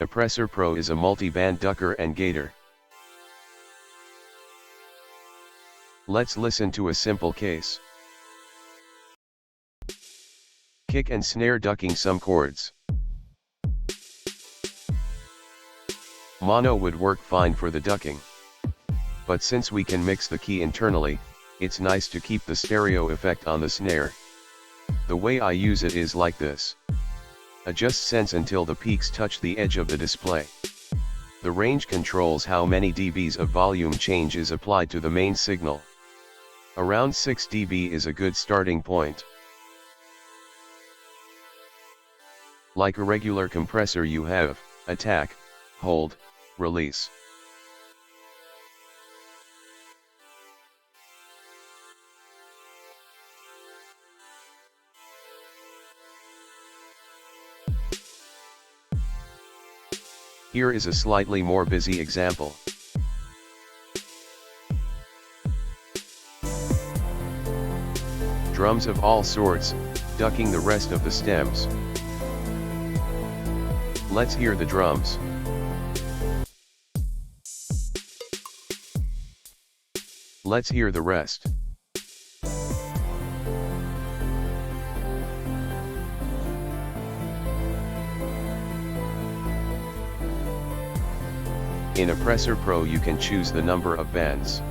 Oppressor Pro is a multi-band ducker and gator. Let's listen to a simple case. Kick and snare ducking some chords. Mono would work fine for the ducking. But since we can mix the key internally, it's nice to keep the stereo effect on the snare. The way I use it is like this. Adjust sense until the peaks touch the edge of the display. The range controls how many dBs of volume change is applied to the main signal. Around 6 dB is a good starting point. Like a regular compressor, you have attack, hold, release. Here is a slightly more busy example. Drums of all sorts, ducking the rest of the stems. Let's hear the drums. Let's hear the rest. In Oppressor Pro you can choose the number of bands.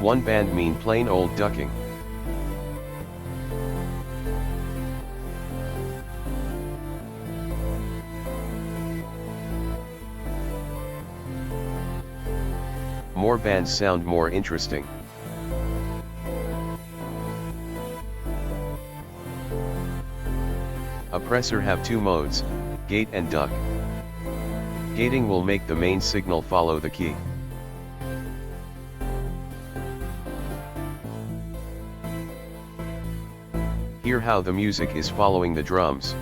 One band mean plain old ducking. More bands sound more interesting. Oppressor have two modes, gate and duck. Gating will make the main signal follow the key. Hear how the music is following the drums.